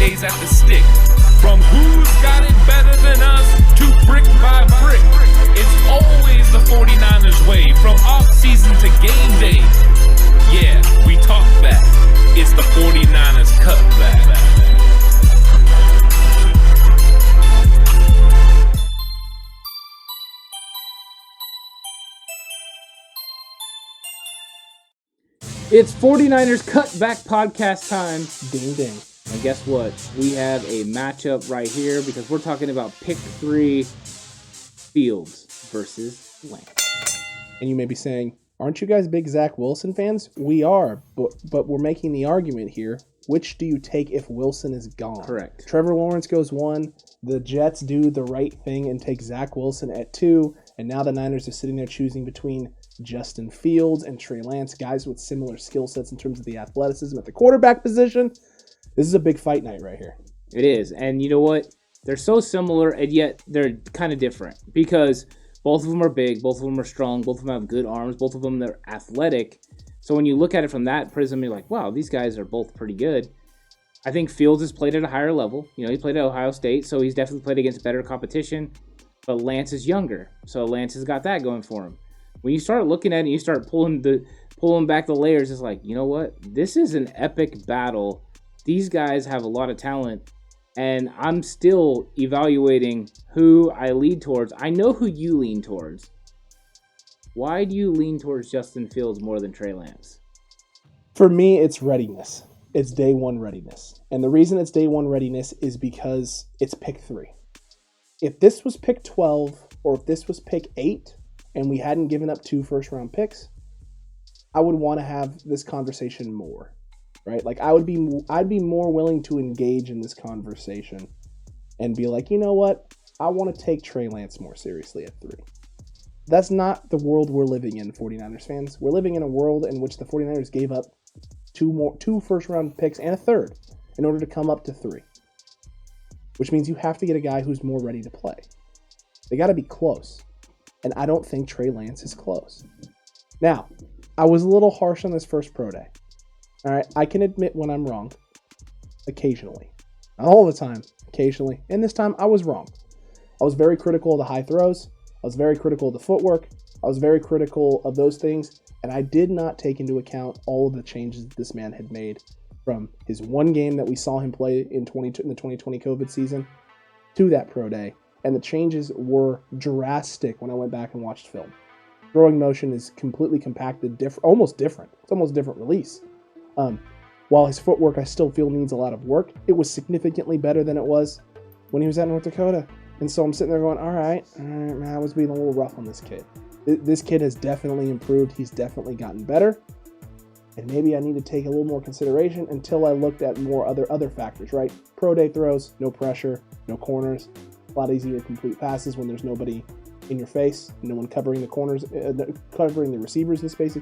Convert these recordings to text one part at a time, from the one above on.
days at the stick. From who's got it better than us to brick by brick. It's always the 49ers way, from off-season to game day. Yeah, we talk back. It's the 49ers Cutback. It's 49ers Cutback Podcast time. Ding, ding. And guess what? We have a matchup right here because we're talking about pick 3 Fields versus Lance. And you may be saying, aren't you guys big Zach Wilson fans? We are, but we're making the argument here. Which do you take if Wilson is gone? Correct. Trevor Lawrence goes 1. The Jets do the right thing and take Zach Wilson at 2. And now the Niners are sitting there choosing between Justin Fields and Trey Lance, guys with similar skill sets in terms of the athleticism at the quarterback position. This is a big fight night right here. It is. And you know what? They're so similar, and yet they're kind of different because both of them are big, both of them are strong, both of them have good arms, both of them they're athletic. So when you look at it from that prism, you're like, wow, these guys are both pretty good. I think Fields has played at a higher level. You know, he played at Ohio State, so he's definitely played against better competition. But Lance is younger, so Lance has got that going for him. When you start looking at it and you start pulling back the layers, it's like, you know what? This is an epic battle. These guys have a lot of talent, and I'm still evaluating who I lean towards. I know who you lean towards. Why do you lean towards Justin Fields more than Trey Lance? For me, it's readiness. It's day one readiness. And the reason it's day one readiness is because it's pick 3. If this was pick 12 or if this was pick 8 and we hadn't given up 2 first-round picks, I would want to have this conversation more, right? Like I'd be more willing to engage in this conversation and be like, you know what? I want to take Trey Lance more seriously at 3. That's not the world we're living in, 49ers fans. We're living in a world in which the 49ers gave up 2 first-round picks and a third in order to come up to 3, which means you have to get a guy who's more ready to play. They got to be close, and I don't think Trey Lance is close. Now, I was a little harsh on this first pro day. All right, I can admit when I'm wrong, occasionally. Not all the time, occasionally. And this time, I was wrong. I was very critical of the high throws. I was very critical of the footwork. I was very critical of those things, and I did not take into account all of the changes this man had made from his one game that we saw him play in the 2020 COVID season to that pro day. And the changes were drastic when I went back and watched film. Throwing motion is completely compacted, almost different. It's almost a different release. While his footwork I still feel needs a lot of work, it was significantly better than it was when he was at North Dakota. And so I'm sitting there going, all right, man, I was being a little rough on this kid. This kid has definitely improved. He's definitely gotten better. And maybe I need to take a little more consideration until I looked at more other factors, right? Pro day throws, no pressure, no corners. A lot easier to complete passes when there's nobody in your face, no one covering the corners, covering the receivers in space,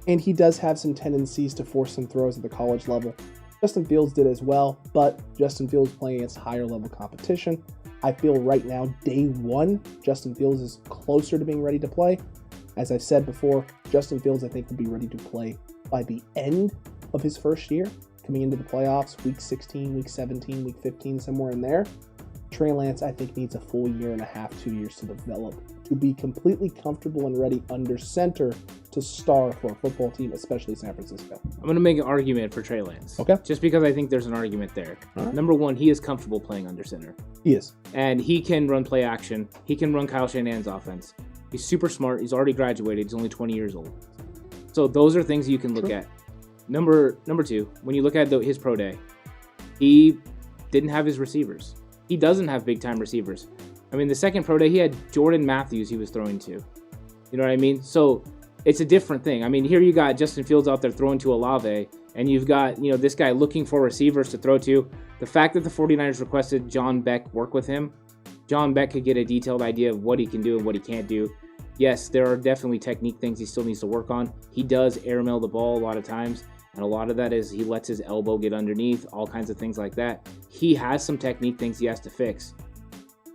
And he does have some tendencies to force some throws at the college level. Justin Fields did as well, but Justin Fields playing against higher level competition. I feel right now, day one, Justin Fields is closer to being ready to play. As I've said before, Justin Fields, I think, will be ready to play by the end of his first year, coming into the playoffs, week 16, week 17, week 15, somewhere in there. Trey Lance, I think, needs a full year and a half, 2 years to develop, to be completely comfortable and ready under center to star for a football team, especially San Francisco. I'm going to make an argument for Trey Lance. Okay. Just because I think there's an argument there. Right. Number one, he is comfortable playing under center. He is. And he can run play action. He can run Kyle Shanahan's offense. He's super smart. He's already graduated. He's only 20 years old. So those are things you can look at. Number two, when you look at his pro day, he didn't have his receivers. He doesn't have big-time receivers. I mean, the second pro day, he had Jordan Matthews he was throwing to. You know what I mean? So it's a different thing. I mean, here you got Justin Fields out there throwing to Olave, and you've got, this guy looking for receivers to throw to. The fact that the 49ers requested John Beck work with him, John Beck could get a detailed idea of what he can do and what he can't do. Yes, there are definitely technique things he still needs to work on. He does airmail the ball a lot of times, and a lot of that is he lets his elbow get underneath, all kinds of things like that. He has some technique things he has to fix.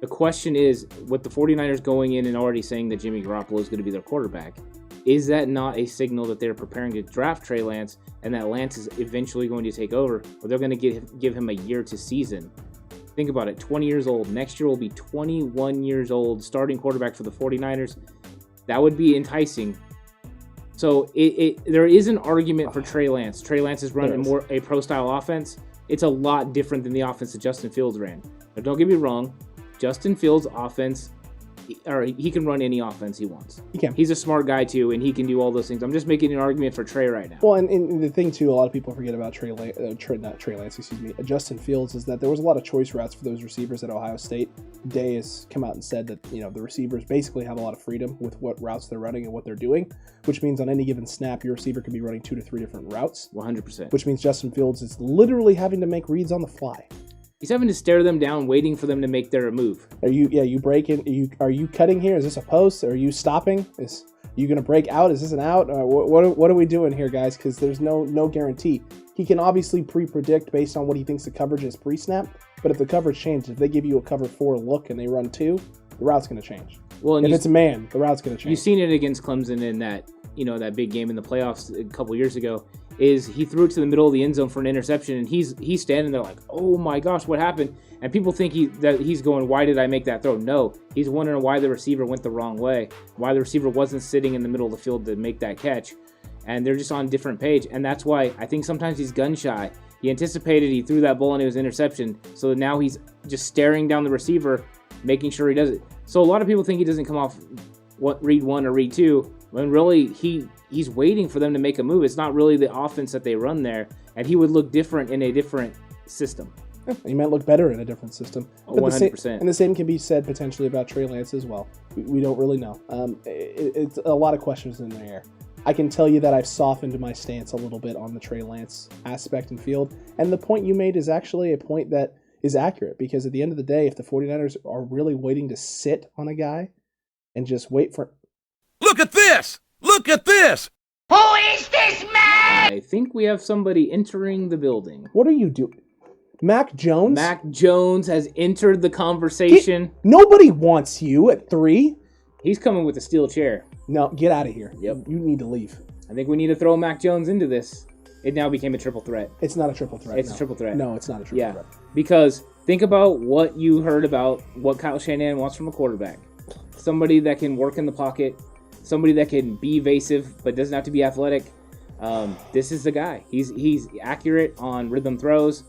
The question is, with the 49ers going in and already saying that Jimmy Garoppolo is going to be their quarterback, is that not a signal that they're preparing to draft Trey Lance and that Lance is eventually going to take over, or they're going to give him a year to season? Think about it, 20 years old. Next year will be 21 years old, starting quarterback for the 49ers. That would be enticing. So there is an argument for Trey Lance. Trey Lance is running more a pro-style offense. It's a lot different than the offense that Justin Fields ran. But don't get me wrong, Justin Fields' offense, he can run any offense he wants. He can. He's a smart guy too, and he can do all those things. I'm just making an argument for Trey right now. Well, and the thing too, a lot of people forget about Justin Fields, is that there was a lot of choice routes for those receivers at Ohio State. Day has come out and said that the receivers basically have a lot of freedom with what routes they're running and what they're doing, which means on any given snap, your receiver could be running 2 to 3 different routes. 100%. Which means Justin Fields is literally having to make reads on the fly. He's having to stare them down, waiting for them to make their move. You breaking? Are you cutting here? Is this a post? Are you stopping? Are you going to break out? Is this an out? What are we doing here, guys? Because there's no guarantee. He can obviously pre-predict based on what he thinks the coverage is pre-snap. But if the coverage changes, if they give you a cover 4 look and they run 2, the route's going to change. Well, and if it's a man, the route's going to change. You've seen it against Clemson in that big game in the playoffs a couple years ago. Is he threw it to the middle of the end zone for an interception, and he's standing there like, oh my gosh, what happened? And people think he's going, why did I make that throw? No, he's wondering why the receiver went the wrong way, why the receiver wasn't sitting in the middle of the field to make that catch. And they're just on a different page, and that's why I think sometimes he's gun shy. He anticipated, he threw that ball, and it was an interception, so now he's just staring down the receiver, making sure he does it. So a lot of people think he doesn't come off read 1 or read 2, when really he's waiting for them to make a move. It's not really the offense that they run there, and he would look different in a different system. Yeah, he might look better in a different system. 100%. And the same can be said potentially about Trey Lance as well. We don't really know. It's a lot of questions in the air. I can tell you that I've softened my stance a little bit on the Trey Lance aspect and field, and the point you made is actually a point that is accurate, because at the end of the day, if the 49ers are really waiting to sit on a guy and just wait for... Look at this! Look at this! Who is this man? I think we have somebody entering the building. What are you doing? Mac Jones? Mac Jones has entered the conversation. Nobody wants you at 3. He's coming with a steel chair. No, get out of here. Yep. You need to leave. I think we need to throw Mac Jones into this. It now became a triple threat. It's not a triple threat. It's a triple threat. No, it's not a triple threat. Because think about what you heard about what Kyle Shanahan wants from a quarterback. Somebody that can work in the pocket, somebody that can be evasive but doesn't have to be athletic. This is the guy. He's accurate on rhythm throws.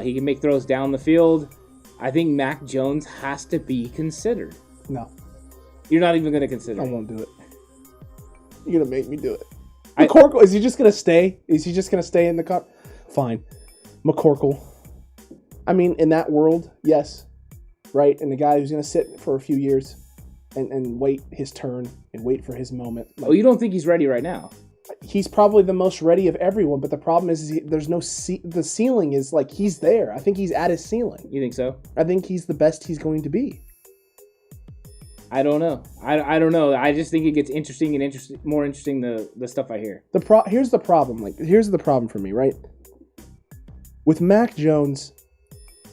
He can make throws down the field. I think Mac Jones has to be considered. No. You're not even going to consider I it. won't do it. You're going to make me do it. McCorkle, is he just going to stay? Is he just going to stay in the car? Fine. McCorkle. I mean, in that world, yes. Right? And the guy who's going to sit for a few years and wait his turn and wait for his moment. You don't think he's ready right now? He's probably the most ready of everyone, but the problem is there's no the ceiling is like he's there. I think he's at his ceiling. You think so? I think he's the best he's going to be. I don't know. I don't know. I just think it gets interesting and more interesting the stuff I hear. Here's the problem. Here's the problem for me, right? With Mac Jones,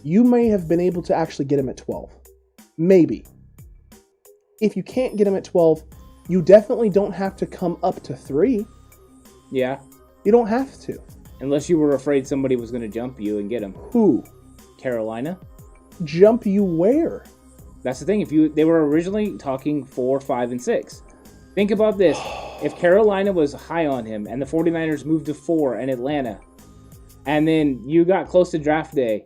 you may have been able to actually get him at 12. Maybe. If you can't get him at 12, you definitely don't have to come up to 3. Yeah. You don't have to. Unless you were afraid somebody was going to jump you and get him. Who? Carolina. Jump you where? That's the thing. They were originally talking 4, 5, and 6. Think about this. If Carolina was high on him and the 49ers moved to 4 and Atlanta, and then you got close to draft day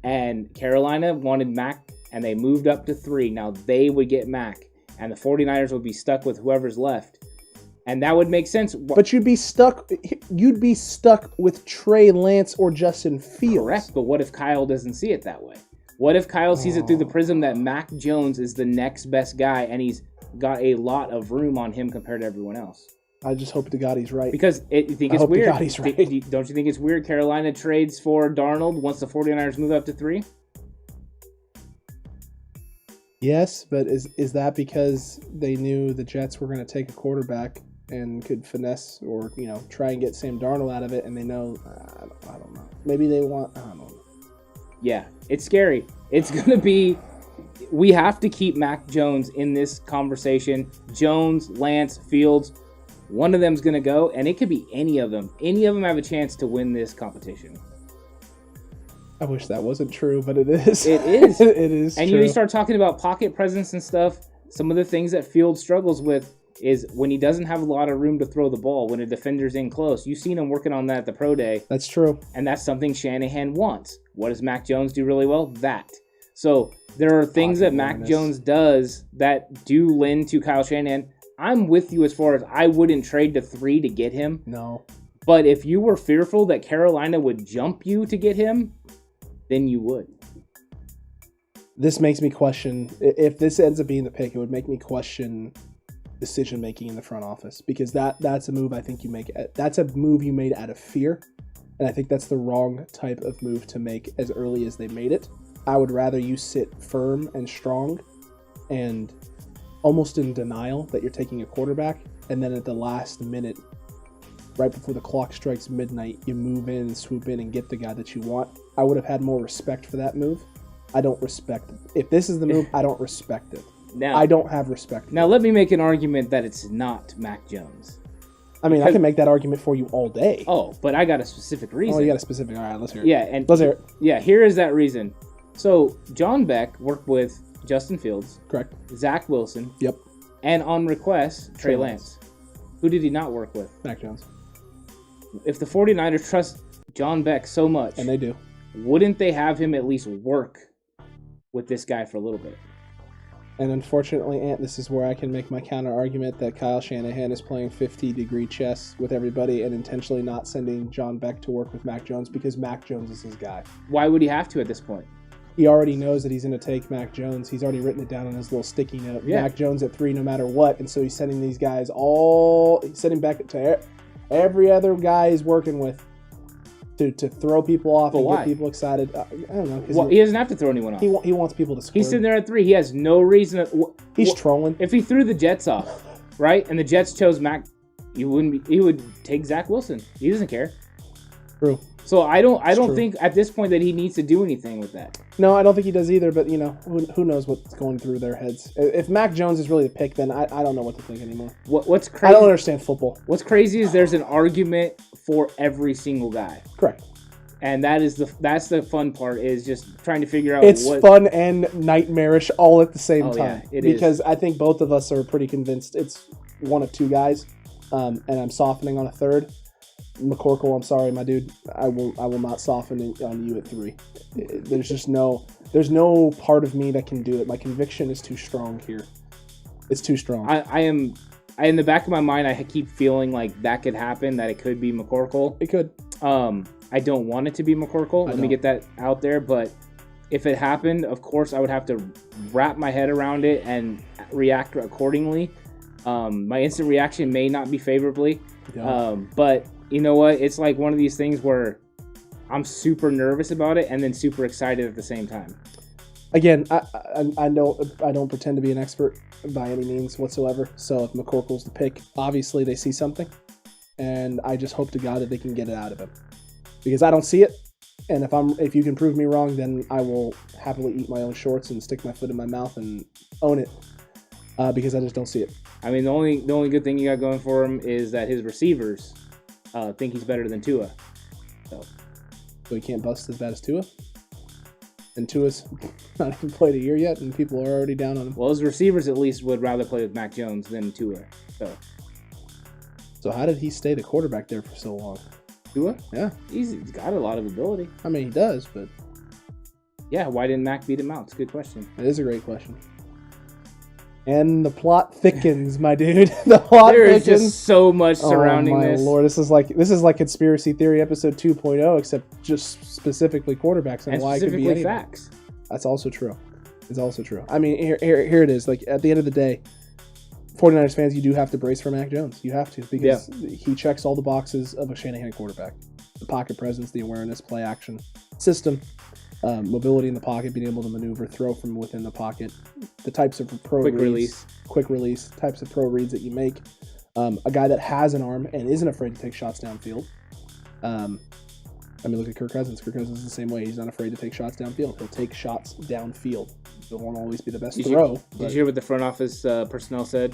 and Carolina wanted Mac and they moved up to 3, now they would get Mac and the 49ers would be stuck with whoever's left. And that would make sense. But you'd be stuck with Trey Lance or Justin Fields. Correct, but what if Kyle doesn't see it that way? What if Kyle sees it through the prism that Mac Jones is the next best guy and he's got a lot of room on him compared to everyone else? I just hope to God he's right. Because you think it's weird. To God he's right. Don't you think it's weird Carolina trades for Darnold once the 49ers move up to 3? Yes, but is that because they knew the Jets were going to take a quarterback and could finesse or, try and get Sam Darnold out of it, and they know, I don't know. Maybe they want, I don't know. Yeah, it's scary. It's going to be, we have to keep Mac Jones in this conversation. Jones, Lance, Fields, One of them's going to go, and it could be any of them. Any of them have a chance to win this competition. I wish that wasn't true, but it is. It is. It is and true. you start talking about pocket presence and stuff. Some of the things that Fields struggles with is when he doesn't have a lot of room to throw the ball, when a defender's in close. You've seen him working on that at the pro day. That's true. And that's something Shanahan wants. What does Mac Jones do really well? That. So there are things that Mac Jones does that do lend to Kyle Shanahan. I'm with you as far as I wouldn't trade to 3 to get him. No. But if you were fearful that Carolina would jump you to get him, then you would. This makes me question, if this ends up being the pick, it would make me question decision making in the front office, because that's a move I think you make. That's a move you made out of fear, and I think that's the wrong type of move to make as early as they made it. I would rather you sit firm and strong and almost in denial that you're taking a quarterback, and then at the last minute, right before the clock strikes midnight, you move in and swoop in and get the guy that you want. I would have had more respect for that move. I don't respect it. If this is the move, I don't respect it. Now, I don't have respect for Now, let me make an argument that it's not Mac Jones. I mean, I can make that argument for you all day. Oh, but I got a specific reason. Oh, you got a specific. All right, let's hear it. Yeah, and Let's hear it. Yeah, here is that reason. So, John Beck worked with Justin Fields, Correct. Zach Wilson, Yep. and on request, Trey Lance. Who did he not work with? Mac Jones. If the 49ers trust John Beck so much, And they do. wouldn't they have him at least work with this guy for a little bit? And unfortunately, Ant, this is where I can make my counter argument that Kyle Shanahan is playing 50-degree chess with everybody and intentionally not sending John Beck to work with Mac Jones because Mac Jones is his guy. Why would he have to at this point? He already knows that he's going to take Mac Jones. He's already written it down on his little sticky note. Yeah. Mac Jones at 3 no matter what. And so he's sending these guys he's sending back to every other guy he's working with to throw people off and why? get people excited. I don't know. Well, he doesn't have to throw anyone off. He wants people to score. He's sitting there at 3. He has no reason. He's trolling. If he threw the Jets off, right, and the Jets chose Mac, he would take Zach Wilson. He doesn't care. True. So I don't true. think at this point that he needs to do anything with that. No, I don't think he does either, but, who knows what's going through their heads. If Mac Jones is really the pick, then I don't know what to think anymore. What's crazy? I don't understand football. What's crazy is there's an argument for every single guy. Correct. And that's the fun part, is just trying to figure out It's fun and nightmarish all at the same time. Yeah, it is. Because I think both of us are pretty convinced it's one of 2 guys, and I'm softening on a third. McCorkle, I'm sorry, my dude. I will not soften on you at 3. There's no part of me that can do it. My conviction is too strong here. It's too strong. I am in the back of my mind, I keep feeling like that could happen, that it could be McCorkle. It could. I don't want it to be McCorkle. Let me get that out there. But if it happened, of course, I would have to wrap my head around it and react accordingly. My instant reaction may not be favorably. Yeah. But you know what? It's like one of these things where I'm super nervous about it and then super excited at the same time. Again, I don't pretend to be an expert by any means whatsoever. So if McCorkle's the pick, obviously they see something. And I just hope to God that they can get it out of him. Because I don't see it, and if you can prove me wrong, then I will happily eat my own shorts and stick my foot in my mouth and own it, because I just don't see it. I mean, the only good thing you got going for him is that his receivers think he's better than Tua. So he can't bust as bad as Tua? And Tua's not even played a year yet, and people are already down on him. Well, his receivers at least would rather play with Mac Jones than Tua. So how did he stay the quarterback there for so long? Tua? Yeah. He's got a lot of ability. I mean, he does, but... Yeah, why didn't Mac beat him out? It's a good question. It is a great question. And the plot thickens, my dude. The plot thickens. There is just so much surrounding this. Oh, my Lord. This is like Conspiracy Theory episode 2.0, except just specifically quarterbacks and why it could be anything. Facts. That's also true. It's also true. I mean, here it is. Like, at the end of the day, 49ers fans, you do have to brace for Mac Jones. You have to, because he checks all the boxes of a Shanahan quarterback. The pocket presence, the awareness, play action, system, mobility in the pocket, being able to maneuver, throw from within the pocket, the types of quick release, types of pro reads that you make. A guy that has an arm and isn't afraid to take shots downfield. I mean, look at Kirk Cousins. Kirk Cousins is the same way. He's not afraid to take shots downfield. He'll take shots downfield. It won't always be the best Did throw. Did you hear what the front office personnel said?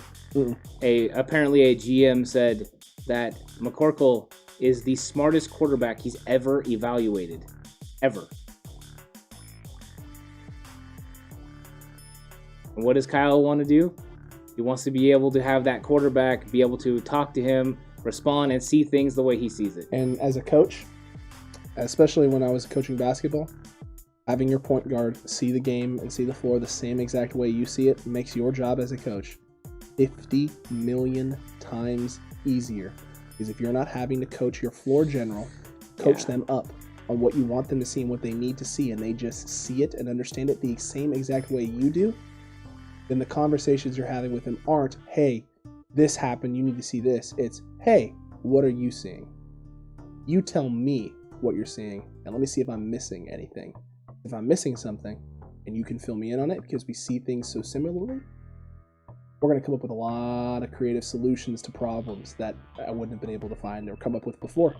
Apparently a GM said that McCorkle is the smartest quarterback he's ever evaluated. Ever. And what does Kyle want to do? He wants to be able to have that quarterback, be able to talk to him, respond, and see things the way he sees it. And as a coach, especially when I was coaching basketball, having your point guard see the game and see the floor the same exact way you see it makes your job as a coach 50 million times easier. Because if you're not having to coach your floor general, coach them up on what you want them to see and what they need to see, and they just see it and understand it the same exact way you do, then the conversations you're having with them aren't, hey, this happened, you need to see this. It's, hey, what are you seeing? You tell me what you're seeing, and let me see if I'm missing anything. If I'm missing something, and you can fill me in on it because we see things so similarly, we're going to come up with a lot of creative solutions to problems that I wouldn't have been able to find or come up with before.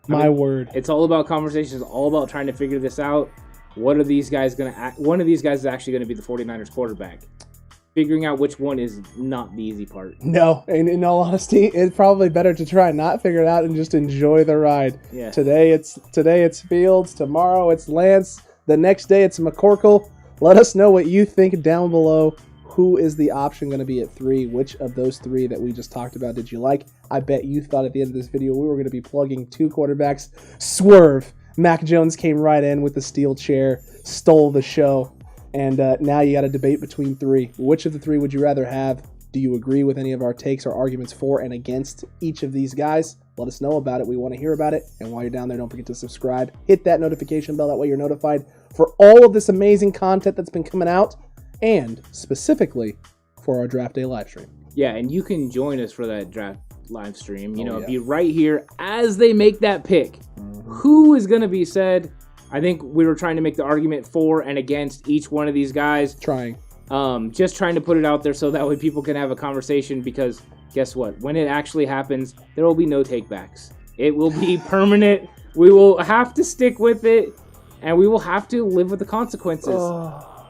My word. It's all about conversations, all about trying to figure this out. One of these guys is actually going to be the 49ers quarterback. Figuring out which one is not the easy part. No, and in all honesty, it's probably better to try and not figure it out and just enjoy the ride. Yeah. Today it's Fields, tomorrow it's Lance, the next day it's McCorkle. Let us know what you think down below. Who is the option going to be at 3? Which of those 3 that we just talked about did you like? I bet you thought at the end of this video we were going to be plugging 2 quarterbacks. Swerve. Mac Jones came right in with the steel chair, stole the show, and now you got a debate between 3. Which of the 3 would you rather have? Do you agree with any of our takes or arguments for and against each of these guys? Let us know about it. We want to hear about it. And while you're down there, don't forget to subscribe. Hit that notification bell. That way you're notified for all of this amazing content that's been coming out, and specifically for our draft day live stream. Yeah, and you can join us for that draft live stream. Be right here as they make that pick. Who is going to be said? I think we were trying to make the argument for and against each one of these guys. Just trying to put it out there so that way people can have a conversation, because guess what? When it actually happens, there will be no takebacks. It will be permanent. We will have to stick with it, and we will have to live with the consequences.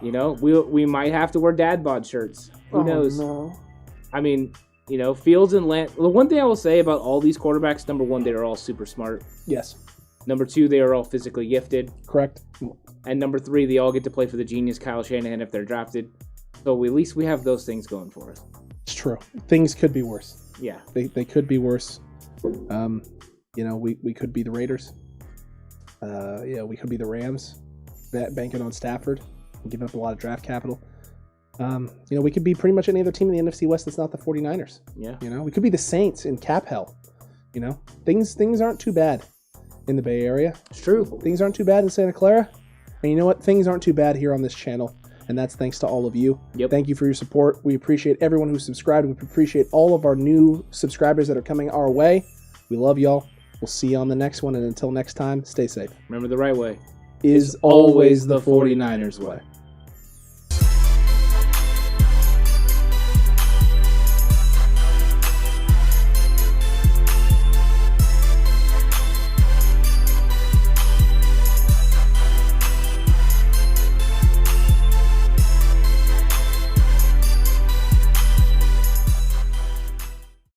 We might have to wear dad bod shirts. Who knows? No. I mean, Fields and Lance. The one thing I will say about all these quarterbacks, number 1, they are all super smart. Yes. Number 2, they are all physically gifted. Correct. And number 3, they all get to play for the genius Kyle Shanahan if they're drafted. So at least we have those things going for us. It's true. Things could be worse. Yeah. They could be worse. We could be the Raiders. We could be the Rams, banking on Stafford, and giving up a lot of draft capital. We could be pretty much any other team in the NFC West that's not the 49ers. Yeah. We could be the Saints in cap hell. Things aren't too bad in the Bay Area. It's true. Things aren't too bad in Santa Clara. And you know what? Things aren't too bad here on this channel. And that's thanks to all of you. Yep. Thank you for your support. We appreciate everyone who subscribed. We appreciate all of our new subscribers that are coming our way. We love y'all. We'll see you on the next one. And until next time, stay safe. Remember, the right way is always the 49ers way.